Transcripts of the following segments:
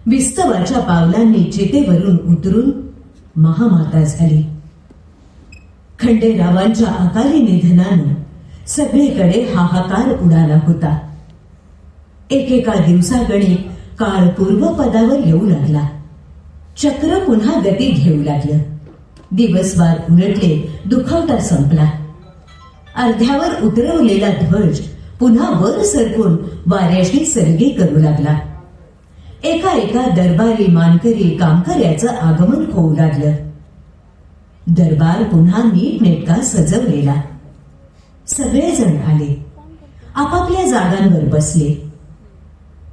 विस्तवाच्या पावलांनी चितेवरून उतरून महामाता झाली. खंडेरावांच्या अकाली निधनानं सगळीकडे हाहाकार उडाला होता. एकेका दिवसागणिक काळ पूर्वपदावर येऊ लागला. चक्र पुन्हा गती घेऊ लागलं. दिवसवार उलटले, दुखावता संपला. अर्ध्यावर उतरवलेला ध्वज पुन्हा वर सरकून वाऱ्याशी सरगी करू लागला. एका एका दरबारी मानकरी कामकऱ्याचं आगमन होऊ लागलं. दरबार पुन्हा नीटनेटका सजवलेला. सगळेजण आले, आपापल्या जागांवर बसले.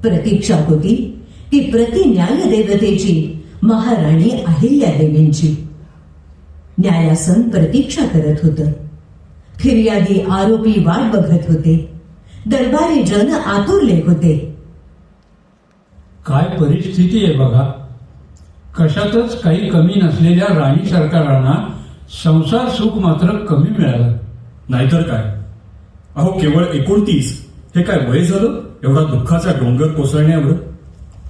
प्रतीक्षा होती ती प्रतिन्याय देवतेची, महाराणी अहिल्यादेवींची. न्यायासन प्रतीक्षा करत होतं. फिर्यादी आरोपी वाट बघत होते. दरबारी जन आतुरले होते. काय परिस्थिती आहे बघा. कशातच काही कमी नसलेल्या राणी सरकारांना संसार सुख मात्र कमी मिळालं. नाहीतर काय. अहो, केवळ 29 हे काय वय झालं एवढा दुःखाचा डोंगर कोसळण्यावर?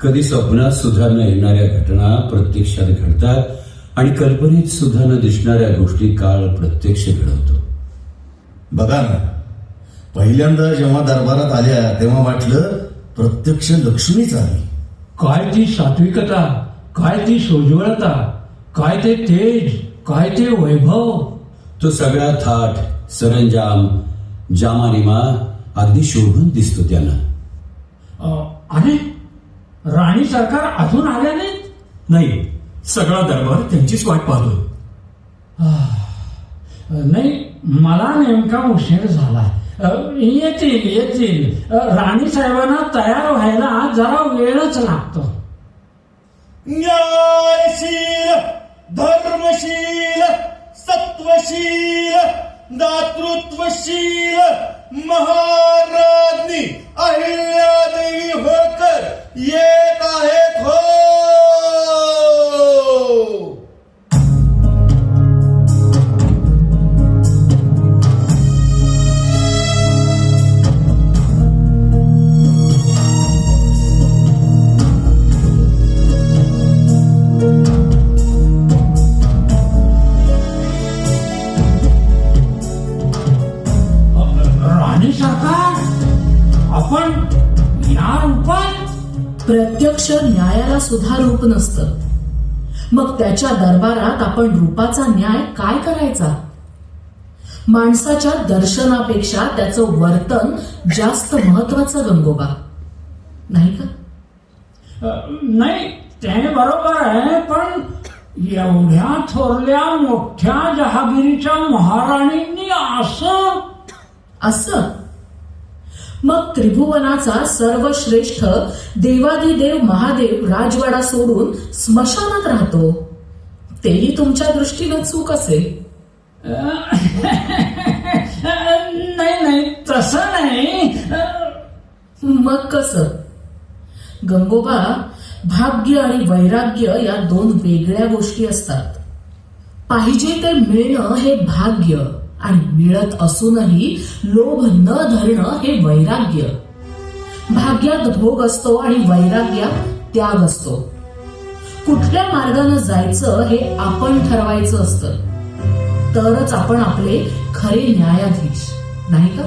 कधी स्वप्नात सुद्धा न येणाऱ्या घटना प्रत्यक्षात घडतात आणि कल्पनेत सुद्धा न दिसणाऱ्या गोष्टी काळ प्रत्यक्ष घडवतो. बघा ना, पहिल्यांदा जेव्हा दरबारात आल्या तेव्हा वाटलं प्रत्यक्ष लक्ष्मीच आली. काय ती सात्विकता, काय ती सोज्वळता, काय ते तेज, काय ते वैभव. तो सगळा थाट, सरंजाम, जामानिमा अगदी शोभून दिसतो त्यांना. अरे, राणी सरकार अजून आल्या नाहीत? नाही, सगळा दरबार त्यांचीच वाट पाहतोय. नाही, मला नेमका उशीर झाला. येतील येतील. राणी साहेबांना तयार व्हायला जरा वेळच लागतो. न्यायशील, धर्मशील, सत्वशील, दातृत्वशील महाराज्ञी अहिल्यादेवी होळकर येत आहेत हो. राणी सरकार, आपण या रूपात? प्रत्यक्ष न्यायाला सुद्धा रूप नसतं. मग त्याच्या दरबारात आपण रूपाचा न्याय काय करायचा? माणसाच्या दर्शनापेक्षा त्याचं वर्तन जास्त महत्वाचं गंगोबा, नाही का? नाही, ते बरोबर आहे. पण एवढ्या थोरल्या मोठ्या जहागिरीच्या महाराणींनी असं मग त्रिभुवनाचा सर्वश्रेष्ठ देवादिदेव महादेव राजवाडा सोडून स्मशानात राहतो. तेही तुमच्या दृष्टीनं चूक असेल. नाही नाही, तसं नाही. मग कसं? गंगोबा, भाग्य आणि वैराग्य या दोन वेगळ्या गोष्टी असतात. पाहिजे ते मिळणं हे भाग्य आणि मिळत असूनही लोभ न धरणं हे वैराग्य. भाग्यात भोग असतो आणि वैराग्यात त्याग असतो. कुठल्या मार्गाने जायचं हे आपण ठरवायचं असतं. तरच आपण आपले खरे न्यायाधीश, नाही का?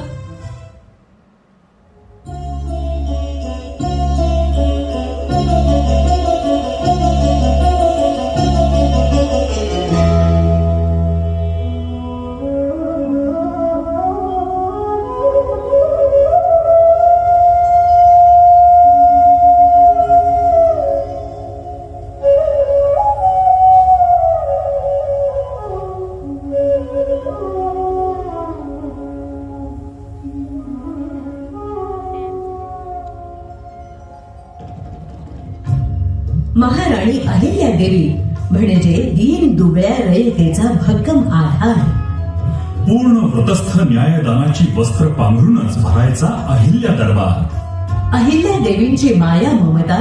महाराणी अहिल्यादेवी म्हणजे दीन दुबळ्या रयतेचा भक्कम आधार. पूर्ण व्रतस्थ न्यायदानाची वस्त्र पांघरूनच भरायचा अहिल्या दरबार. अहिल्यादेवींची माया ममता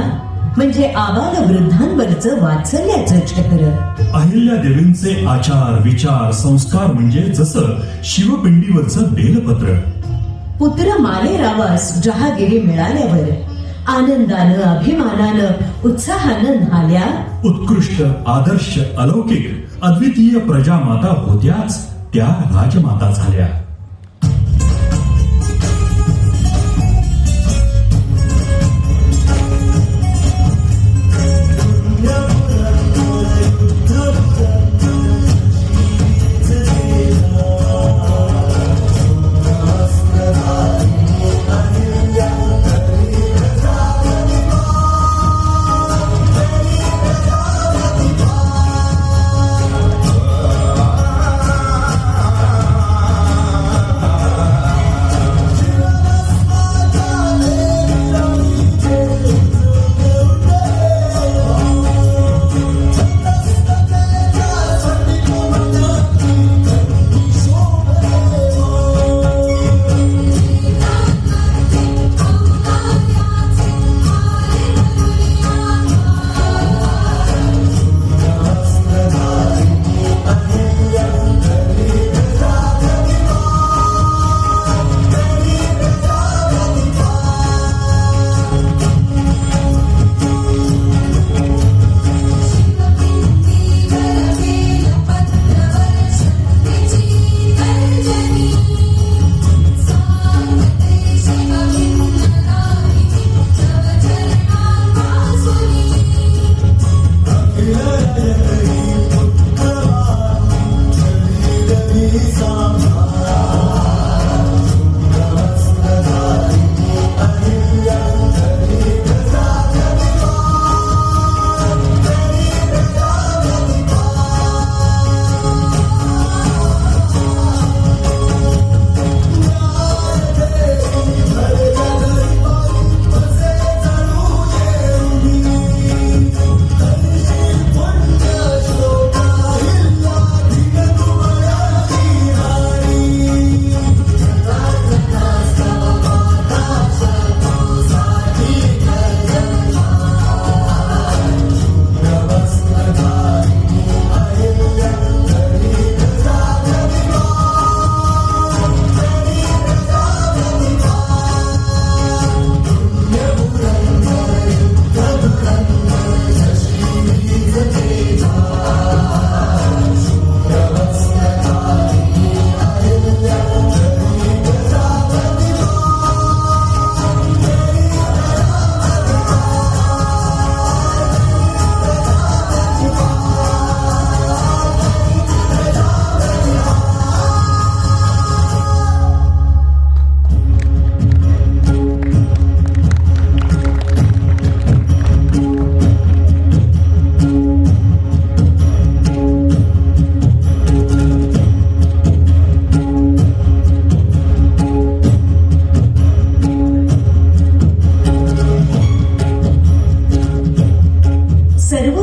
म्हणजे आबाल वृद्धांवरचं वात्सल्याचं छत्र. अहिल्या देवींचे आचार विचार संस्कार म्हणजे जसं शिवपिंडीवरचं बेलपत्र. पुत्र मालेरावास जहागिरी मिळाल्यावर आनंदानं अभिमानानं उत्साहानं न्हाल्या. उत्कृष्ट आदर्श अलौकिक अद्वितीय प्रजामाता होत्याच त्या राजमाता झाल्या.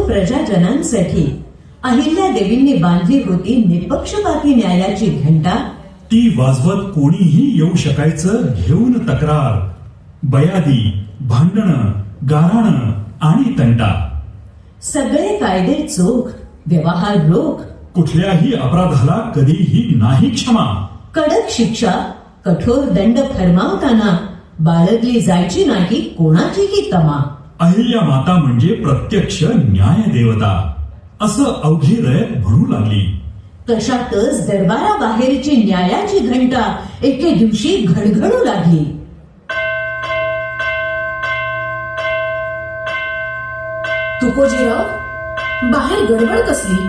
प्रजाजनांसाठी अहिल्यादेवींनी बांधली होती निपक्षपाती न्यायाची घंटा. ती वाजवत कोणीही येऊ शकायचं घेऊन तक्रार, बयादी, भांडणं, गाऱ्हाणं आणि तंटा. सगळे कायदे चोख, व्यवहार रोख, कुठल्याही अपराधाला कधीही नाही क्षमा. कडक शिक्षा, कठोर दंड फरमावताना बाळगली जायची नाही कोणाचीही तमा. अहिल्या माता म्हणजे प्रत्यक्ष न्याय देवता असं अवघी रयत म्हणू लागली. तशातच दरबाराबाहेरची न्यायाची घंटा एके दिवशी घडघडू लागली. तुकोजीराव, बाहेर गडबड कसली?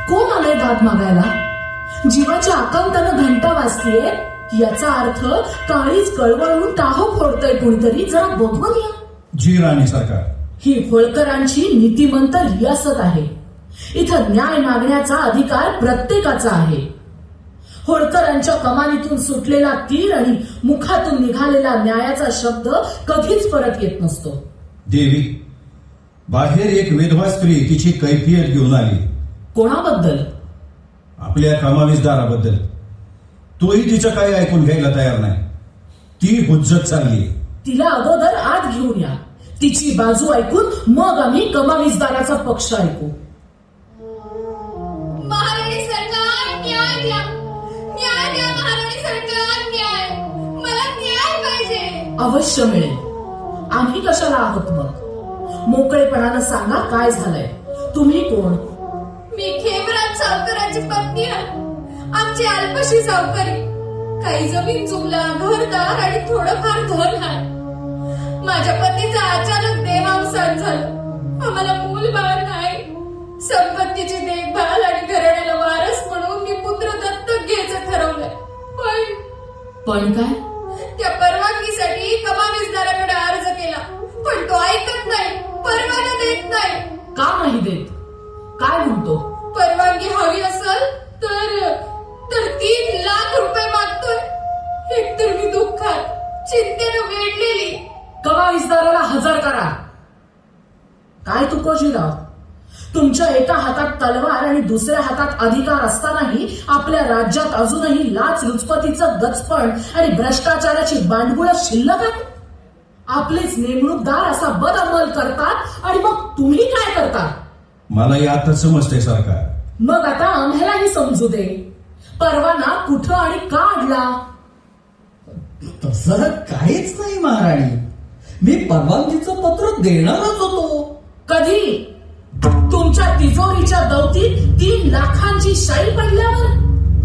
कोण आलंय दाद मागायला? जीवाच्या आकांतानं घंटा वाजतीये याचा अर्थ काळीच कळवळून टाहो फोडतय कोणीतरी. जरा बघून या. जी राणी सरकार, ही होळकरांची नीतिमंत रियासत आहे. इथं न्याय मागण्याचा अधिकार प्रत्येकाचा आहे. होळकरांच्या कमानीतून सुटलेला तीर आणि मुखातून निघालेला न्यायाचा शब्द कधीच परत येत नसतो. देवी, बाहेर एक विधवा स्त्री तिची कैफियत घेऊन आली. कोणाबद्दल? आपल्या कमावीसदाराबद्दल. तोही तिचं काही ऐकून घ्यायला तयार नाही. ती हुज्जत चालली. तिला अगोदर आत घेऊन या. तिची बाजू ऐकून मग आम्ही कमावीसदाराचा पक्ष ऐकू. महाराणी सरकार, न्याय द्या, न्याय द्या. महाराणी सरकार, न्याय, मला न्याय पाहिजे. अवश्य मिळेल. आम्ही कशाला आहोत मग? मोकळेपणानं सांगा काय झालंय. तुम्ही कोण? मी खेमराज सावकाराची पत्नी आहे. आमची अल्पशी सावकारी. काही जमीन जुमला, घरदार आणि थोडंफार धन आहे. माझ्या पतीचा अचानक देहावसान झालं. आम्हाला मूल बाळ नाही. संपत्तीची देखभाल आणि घराण्याला वारस म्हणून मी पुत्र दत्तक घ्यायचं ठरवलंय. पण काय? त्या परवानगीसाठी कमावीसदाराकडे अर्ज केला, पण तो ऐकत नाही, परवाना देत नाही. का नाही देत? काय म्हणतो? परवानगी हवी असेल तर 3 लाख रुपये मागतोय. एकतर मी दुःखात, चिंतेनं वेढलेली. कमावीसदाराला हजर करा. काय तुकोजीराव, तुमच्या एका हातात तलवार आणि दुसऱ्या हातात अधिकार असतानाही आपल्या राज्यात अजूनही लाच लुचपतीचं गचपण आणि भ्रष्टाचाराची बांडगुळं शिल्लक आहे. आपलेच नेमणूकदार असा बदअमल करतात आणि मग तुम्ही काय करता? मला आता समजतंय सरकार. मग आता आम्हालाही समजू दे. परवाना कुठं आणि का आणला? तसं काहीच नाही महाराणी. मी परवानगीचं पत्र देणारच होतो. कधी? तुमच्या तिजोरीच्या दौतीत 3 लाखांची शाई पडल्यावर?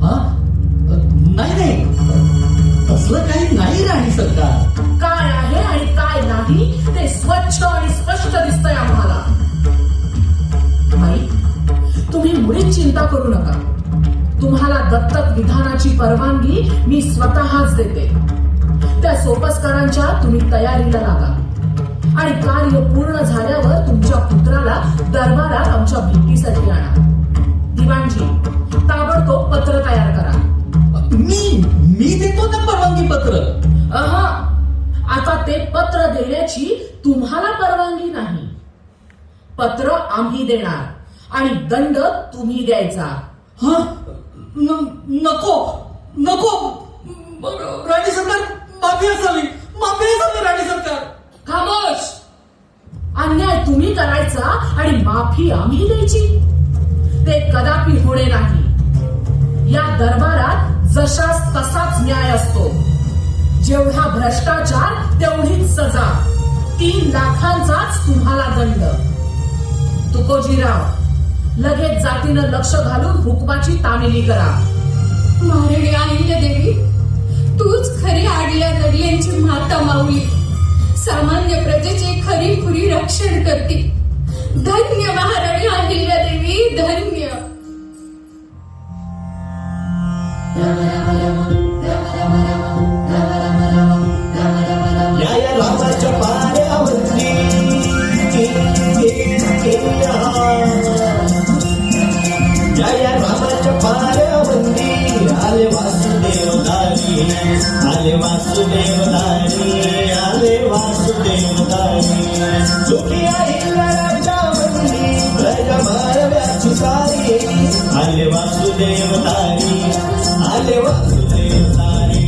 हा? नाही तसलं काही नाही राणी सरकार. काय आहे आणि काय नाही ते स्वच्छ आणि स्पष्ट दिसतंय आम्हाला. बाई, तुम्ही मुळीच चिंता करू नका. तुम्हाला दत्तक विधानाची परवानगी मी स्वतःच देते. त्या सोपस्कारांच्या तुम्ही तयारीला लागा आणि कार्य पूर्ण झाल्यावर तुमच्या पुत्राला दरबारात आमच्या भेटीसाठी आणा. दिवाणजी, ताबडतोब पत्र तयार करा. मी देतो ना परवानगी पत्र. आता ते पत्र देण्याची तुम्हाला परवानगी नाही. पत्र आम्ही देणार आणि दंड तुम्ही द्यायचा. हा? नको राणी सरकार, माफी असावी राणी सरकार. खामोश. अन्याय तुम्ही करायचा आणि माफी आम्ही द्यायची? ते कदापि होणे नाही. या दरबारात जशास तसाच न्याय असतो. जेवढा भ्रष्टाचार तेवढीच सजा. 3 लाखांचाच तुम्हाला दंड. तुकोजीराव, लगेच जातीनं लक्ष घालून हुकमाची तामिली करा. महाराणी अहिल्यादेवी, तूच खरी आडल्या नडल्यांची माता माऊली. सामान्य प्रजेचे खरी खुरी रक्षण करते. धन्य महाराणी अहिल्यादेवी, धन्य. रामाच्या पाऱ्यावरती रामाच्या पाऱ्यावरती आले वासुदेव दारी, आले वासुदेव दारी, आले वासुदेव दारी. सुखी अहिल्याच्या वंदी प्रजा मारव्याची सारी, आले वासुदेव दारी, आले वासुदेव दारी.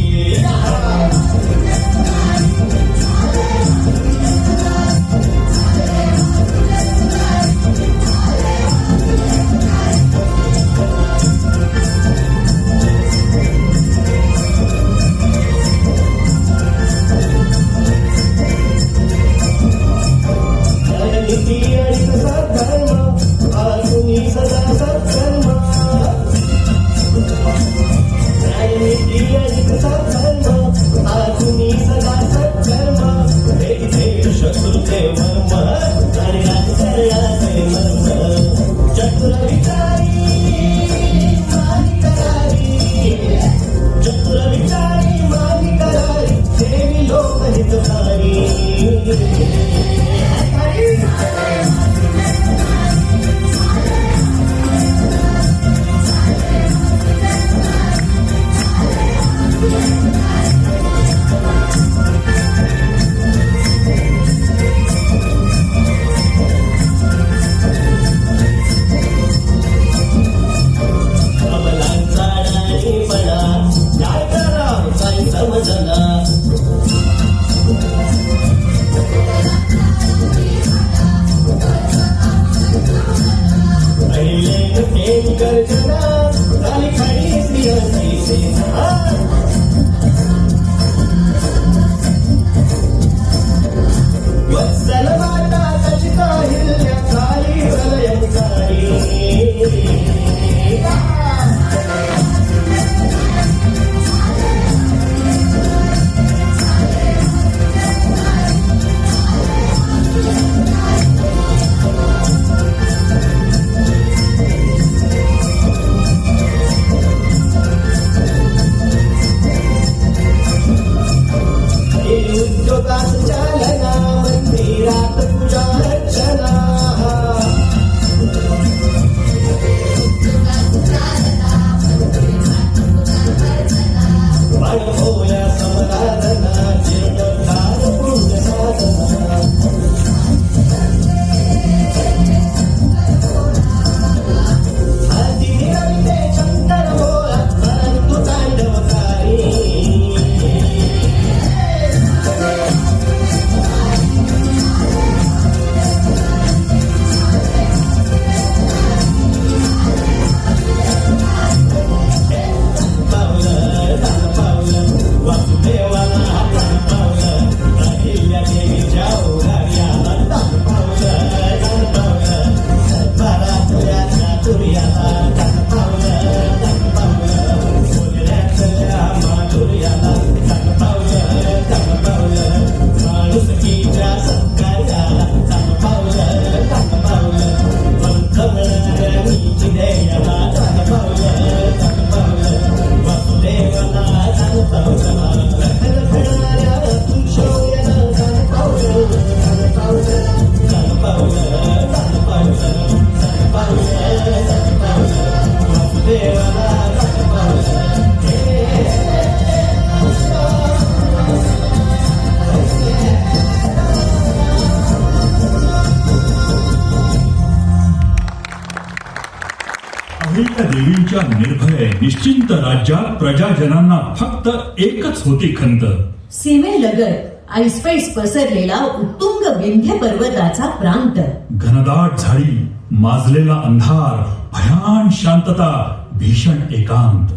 अहिल्या देवींच्या निर्भय निश्चिंत राज्यात प्रजाजनांना फक्त एकच होती खंत. सीमेलगत ऐसपैस पसरलेला उत्तुंग विंध्य पर्वताचा प्रांत. घनदाट झाडी, माजलेला अंधार, भयान शांतता, भीषण एकांत.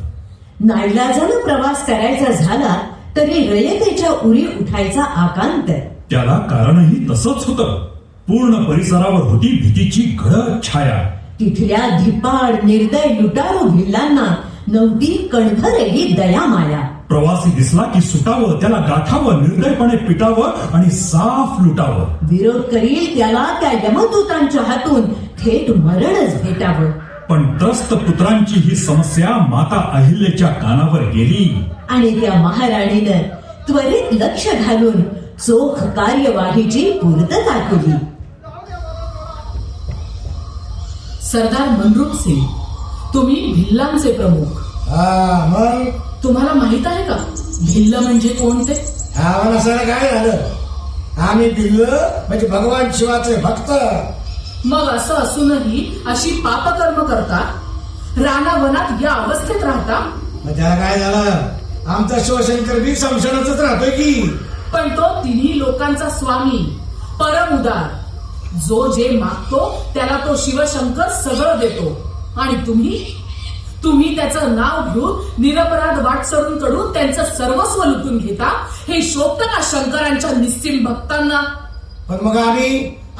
नाईलाजानं प्रवास करायचा झाला तरी रयतेच्या उरी उठायचा आकांत. त्याला कारणही तसंच होतं. पूर्ण परिसरावर होती भीतीची गडद छाया. तिथल्या धिप्पाड निर्दय लुटारू भिल्लांना नव्हती कणभरही दया माया. प्रवासी दिसला की सुटावं, त्याला गाठावं, निर्दयपणे पिटावं आणि साफ लुटावं. विरोध करील त्याला त्या यमदूतांच्या हातून थेट मरणच भेटावं. पण त्रस्त पुत्रांची ही समस्या माता अहिल्याच्या कानावर गेली आणि त्या महाराणीनं त्वरित लक्ष घालून चोख कार्यवाहीची पूर्तता केली. सरदार मनरूप सिंग, तुम्ही भिल्लांचे प्रमुख. मग तुम्हाला माहित आहे का भिल्ल म्हणजे कोणते? आम्हाला सर काय झालं? आम्ही भिल्ल म्हणजे भगवान शिवाचे भक्त. मग असं असूनही अशी पापकर्म करता, रानावनात या अवस्थेत राहता. मग त्याला काय झालं? आमचा शिवशंकर बी संशयातच राहतोय की. पण तो तिन्ही लोकांचा स्वामी, परम उदार. जो जे मागतो त्याला तो शिवशंकर सगळं देतो. आणि तुम्ही त्याचं नाव घेऊन निरपराध वाटसरूंकडून त्यांचं सर्वस्व लुटून घेता. हे शोभतं का शंकरांच्या निस्सीम भक्तांना? पण मग आम्ही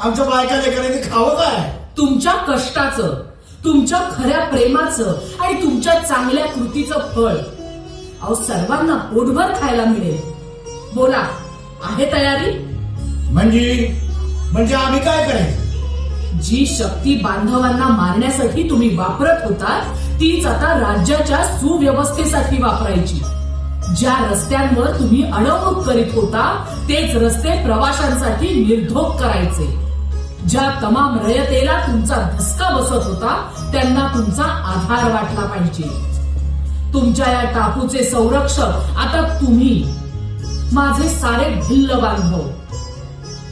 आमच्या बायका लेकरांनी खावं काय? तुमच्या कष्टाचं, तुमच्या खऱ्या प्रेमाचं आणि तुमच्या चांगल्या कृतीचं फळ अहो सर्वांना पोटभर खायला मिळेल. बोला, आहे तयारी? म्हणजे आम्ही काय करायचं? जी शक्ती बांधवांना मारण्यासाठी तुम्ही वापरत होता तीच आता राज्याच्या सुव्यवस्थेसाठी वापरायची. ज्या रस्त्यांवर तुम्ही अडवणूक करीत होता तेच रस्ते प्रवाशांसाठी निर्धोक करायचे. ज्या तमाम रयतेला तुमचा धसका बसत होता त्यांना तुमचा आधार वाटला पाहिजे. तुमच्या या टापूचे संरक्षक आता तुम्ही, माझे सारे भिल्ल बांधव.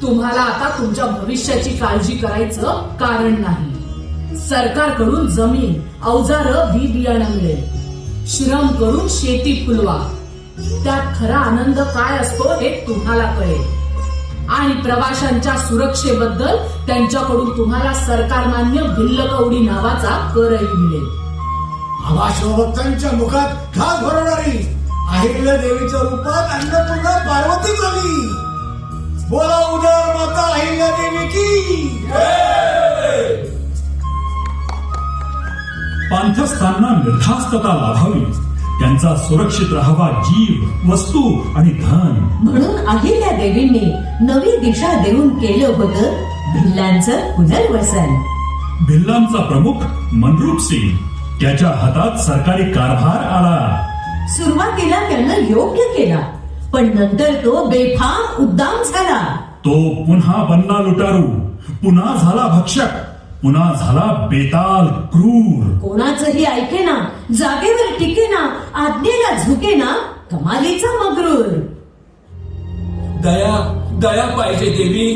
तुम्हाला आता तुमच्या भविष्याची काळजी करायचं कारण नाही. सरकारकडून जमीन, अवजारं, बी बियाणं मिळेल. श्रम करून शेती फुलवा. त्यात खरा आनंद काय असतो हे तुम्हाला कळेल. आणि प्रवाशांच्या सुरक्षेबद्दल त्यांच्याकडून तुम्हाला सरकारमान्य भिल्ल कवडी नावाचा करही मिळेल. आम्हा शिवभक्तांच्या मुखात घास भरवणारी अहिल्या देवीच्या रूपात अन्नपूर्णा पार्वती झाली. बोला उदार माता अहिल्या देवी की. पांथस्थांना निर्धास्तता लाभावी, त्यांचा सुरक्षित राहावा जीव, वस्तू आणि धन. म्हणून अहिल्या देवींनी नवी दिशा देऊन केलं होतं भिल्लांचं पुनर्वसन. भिल्लांचा प्रमुख मनरूप सिंग, त्याच्या हातात सरकारी कारभार आला. सुरुवातीला त्यानं योग्य केला, पण नंतर तो बेफाम उद्दाम झाला. तो पुन्हा बनला लुटारू, पुन्हा झाला भक्षक, पुन्हा झाला बेताल क्रूर. कोणाचंही ऐकेना, जागेवर टिकेना, आज्ञेला झुकेना, कमालीचा मगरूर. दया पाहिजे देवी.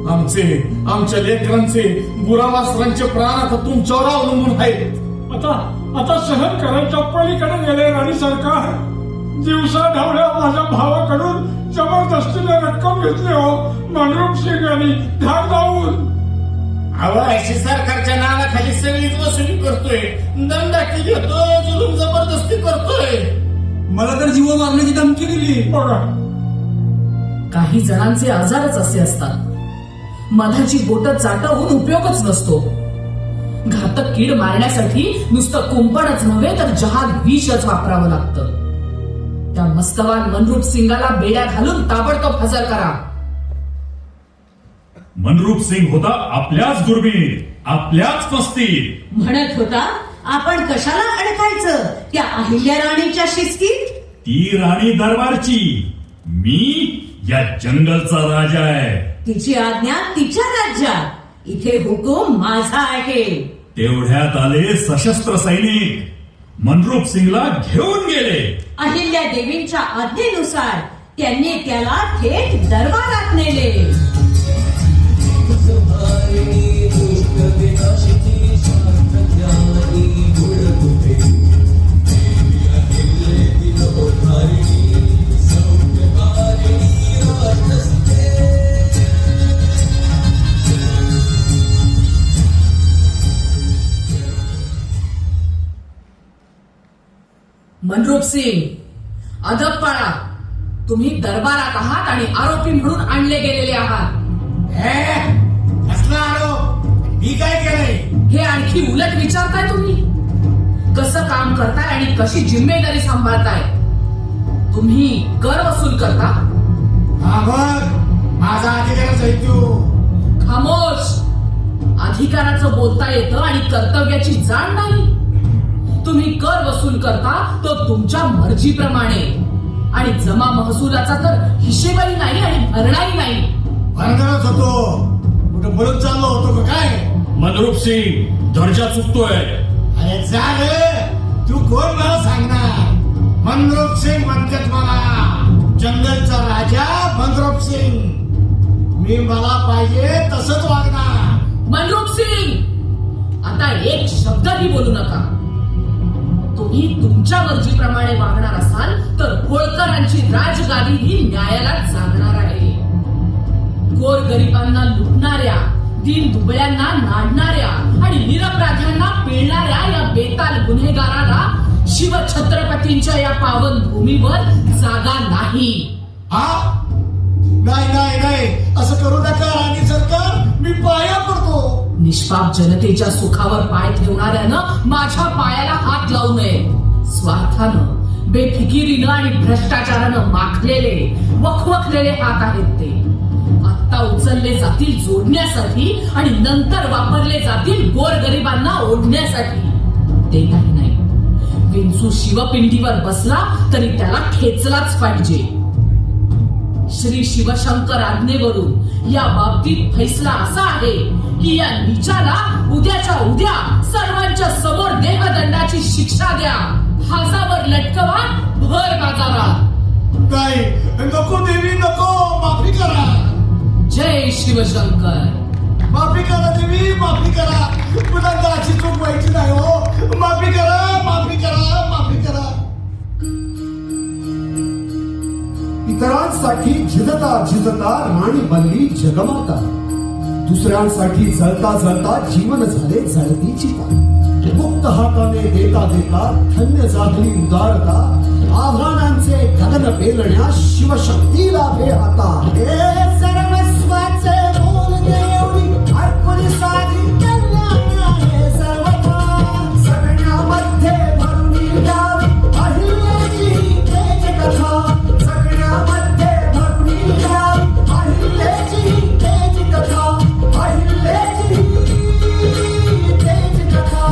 आमच्या लेकरांचे, गुरावासरांचे प्राण आता तुमच्यावर अवलंबून आहेत. आता सहन करायच्या पलीकडे गेले राणी सरकार. दिवसा ढवळ्या माझ्या भावाकडून जबरदस्तीने रक्कम घेतली हो मनरूप सिंग यांनी धाड जाऊन. अशी सरकारच्या नावाखाली सगळीच वसुली करतोय, दमदाटी घेतो, जुलूम जबरदस्ती करतोय. मला तर जीव मारण्याची धमकी दिली. बघा, काही जणांचे आजारच असे असतात. मधाची बोटं चाटवून उपयोगच नसतो. घातक कीड मारण्यासाठी नुसतं कुंपणच नव्हे तर जहाल विषच वापरावं लागतं. त्या मस्तवान मनरूप सिंगाला बेड्या घालून ताबडतोब हजर करा. मनरूप सिंग होता आपल्याच दुर्बीण, आपल्याच मस्तीत. म्हणत होता आपण कशाला अडकायचं त्या अहिल्या राणीच्या शिस्तीत. ती राणी दरबारची, मी या जंगलचा राजा आहे. तिची आज्ञा तिच्या राज्यात, इथे हुकूम माझा आहे. तेवढ्यात आले सशस्त्र सैनिक, मनरूप सिंगला घेऊन गेले. अहिल्या देवींच्या आज्ञेनुसार त्यांनी त्याला थेट दरबारात नेले. विनाशिती शास्त्र ज्ञानी मनरूप सिंग, अदब पाळा. तुम्ही दरबारात आहात आणि आरोपी म्हणून आणले गेलेले आहात. असला आरोप मी काय केलंय? हे आणखी उलट विचारताय तुम्ही. कसं काम करताय आणि कशी जिम्मेदारी सांभाळताय. तुम्ही कर वसूल करता. हा बघ, माझा अधिकारच आहे तू. खामोश. अधिकाराचं बोलता येतं आणि कर्तव्याची जाण नाही. तुम्ही कर वसूल करता तो तुमच्या मर्जीप्रमाणे आणि जमा महसुलाचा तर हिशेबही नाही आणि भरणाही नाही. भरणारच होतो. कुठं पळून चाललो होतो का काय? मनरूप सिंग, दर्जा चुकतोय. अरे जा रे, तू कोण मला सांगणार? मनरूप सिंग म्हणतात मला. जंगलचा राजा मनरूप सिंग. मी मला पाहिजे तसंच वागणार. मनरूप सिंग, आता एक शब्दही बोलू नका. तुम्ही तुमच्या मर्जीप्रमाणे वागणार असाल तर होळकरांची राजगादी ही न्यायाला जागणार आहे. गोरगरिबांना लुटणाऱ्या, दीन दुबळ्यांना नाडणाऱ्या आणि निरपराध्यांना पिळणाऱ्या या बेताल गुन्हेगाराला शिवछत्रपतींच्या या पावन भूमीवर जागा नाही. हा? नाही नाही नाही, असं करू नका राणी सरकार. मी पाया पडतो. निष्पाप जनतेच्या सुखावर पाय ठेवणाऱ्यानं माझ्या पायाला हात लावू नये. स्वार्थानं, बेफिकिरीनं आणि भ्रष्टाचारानं माखलेले, वखवखलेले हात आहेत ते. आत्ता उचलले जातील जोडण्यासाठी आणि नंतर वापरले जातील गोरगरिबांना ओढण्यासाठी. ते काही नाही. विंचू शिवपिंडीवर बसला तरी त्याला खेचलाच पाहिजे. श्री शिवशंकर आज्ञेवरून या बाबतीत फैसला असा आहे की या नीचाला उद्याच्या उद्या सर्वांच्या समोर देहदंडाची शिक्षा द्या. हातावर लटकवा भर बाजारात. नाही, नको देवी नको. माफी करा. जय शिवशंकर. माफी करा देवी, माफी करा. पुन्हा अशी चूक व्हायची नाही हो. माफी करा, माफी करा, माफी करा. इतरांसाठी झिजता झिजता राणी बनली जगमाता. दुसऱ्यांसाठी जळता जळता जीवन झाले जळती चिता. मुक्त हाताने देता देता धन्य जागली उदारता. आव्हानांचे गगन पेलण्या शिवशक्तीला बेहाता. हे सर्वस्वाचे मोल देऊनी अर्पणी साधी कल्याण आहे सर्वथा. सगळ्यामध्ये भरून द्यावी अहिल्याची तेज कथा. सगळ्यामध्ये भरून द्यावी अहिल्याची तेज कथा. अहिल्याची तेज कथा.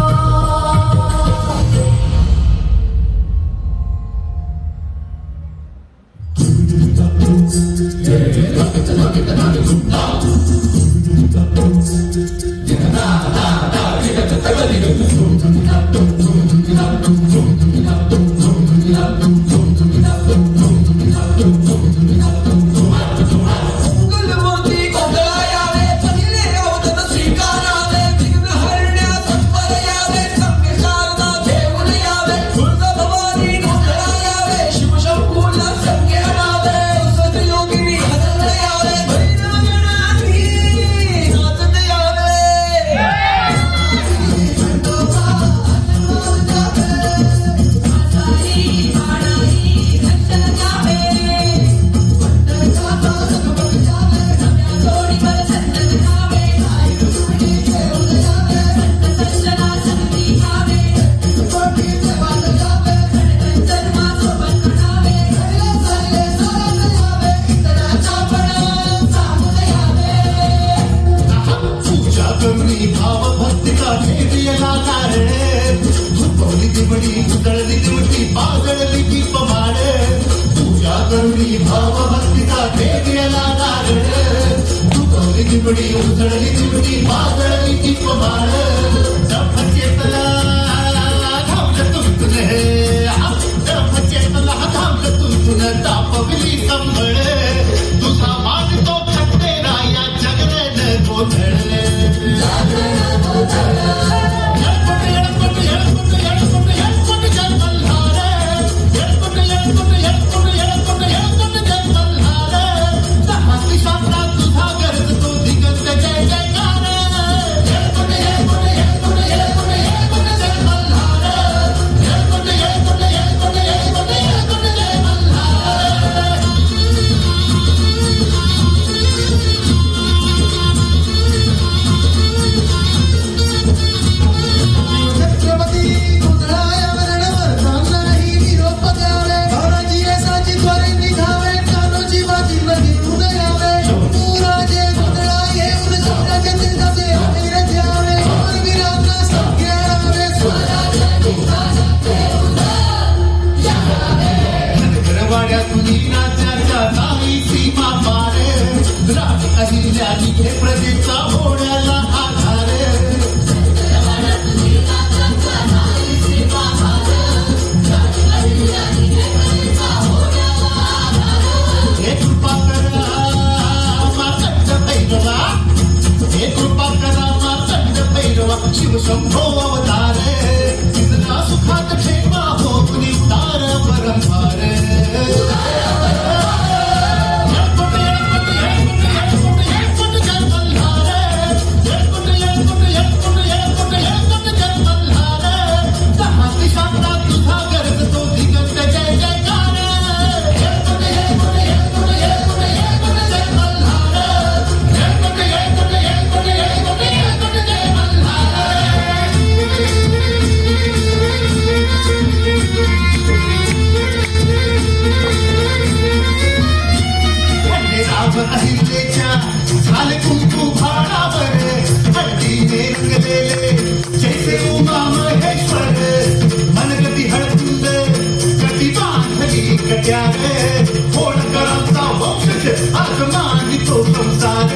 शिवशंभो अवतार तिसरा सुखात ठेवा हो कुणी उदार परंपार अहिल्याच्या झाले कुंकू भाणावर हळदीने रंगलेले जैसे उमा महेश्वर मनगती हळकुंड कटी बांधली कट्यार होळकरांचा वंशज आज मानितो संसार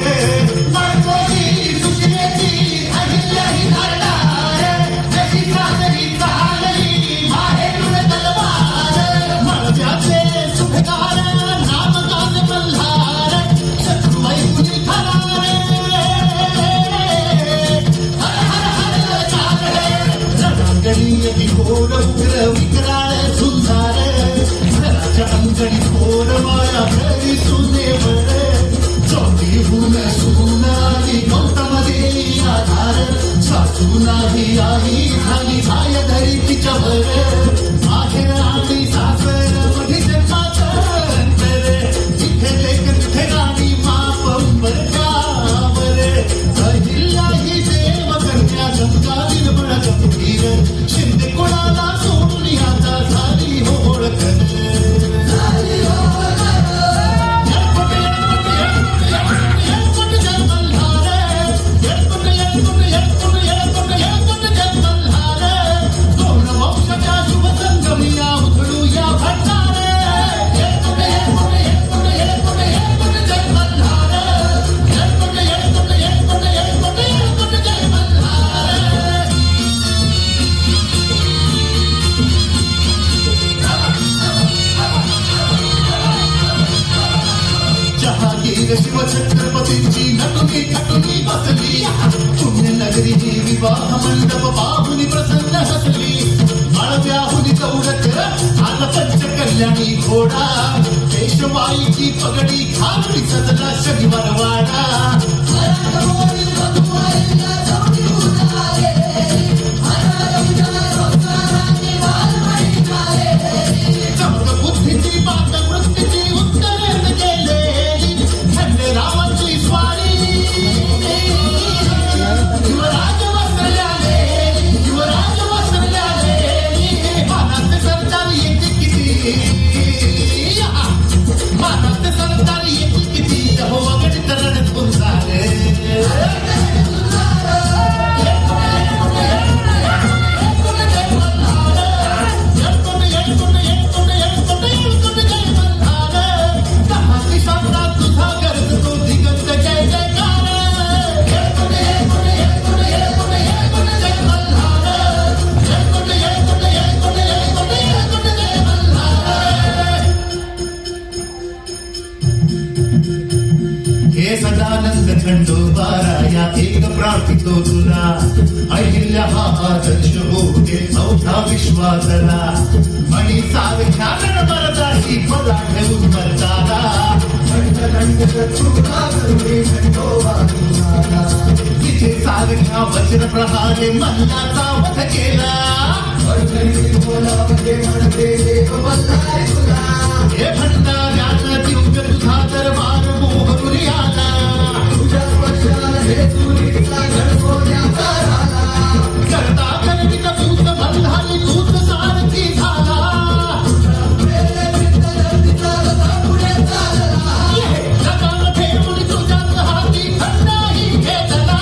माणकोची सुशिलेची अहिल्या ही धारणार जशी सासरी चालली माहेरून तलवार मळव्याचे सुभेदार नामगान मल्हार रणांगणी घोर उग्र विक्राळ झुंजार घराच्या अंगणी घोर माया घरी सुनेवर चौकीहून सून आली गौतम देई आधार सासू नाही आई झाली काय धरी तिच्यावर माहेर आणि सासर मधी जन्माचं अंतर इथे लेख तिथे राणी मापंबर गावर अहिल्या ही देव कन्या गंगावीर बळ गंभीर शिंदे कोणाला सोडून आता झाली होळकर शिवछत्रपतींची नटुनी खटुनी बसली पुण्यनगरी ही विवाह मंडप पाहुनी प्रसन्न हसली माळव्याहुनी चौरक आला पंचकल्याणी घोडा पेशवाईची पगडी घालून सजला शनिवार वाडा बुद्धीची बात वृत्तीची उत्तरेत गेलेली रामाची स्वारी युवराज वस्त्रल्याले मानाचे सरदार येते किती मानाचे सरदार येते किती हो वगड करण तुमचारे सदानंद खंडोबारा या एक प्रार्थितो तुला अहिल्या हा आदर्श होते चौथा विश्वासला मणी सावख्या गणमरदाशी मला ठेवून मरताना तिथे सावख्या वज्र प्रहारे मल्लाचा वध केला हे भंडाऱ्यानं दिव्य तुझा दरबार मोहरुरी आला करता करवित तूच बंधाली तूच सारथी झाला जगाला ठेवून तुझ्याच हाती खंडाही घेतला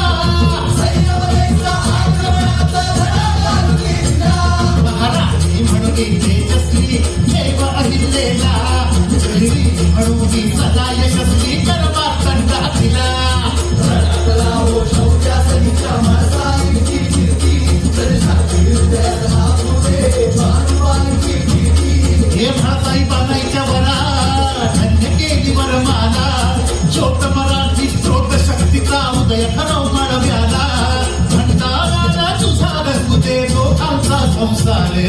महाराणी म्हणून तेजस्वी देव अहिल्याला म्हणून सदा यशस्वी करवा कंडा दिला हे भासाई बाबाईच्या वरा धन्य केली वरमाला ज्योत मराठी स्त्रोत शक्तीचा उदय ठरव माळव्याला भंडारा सारे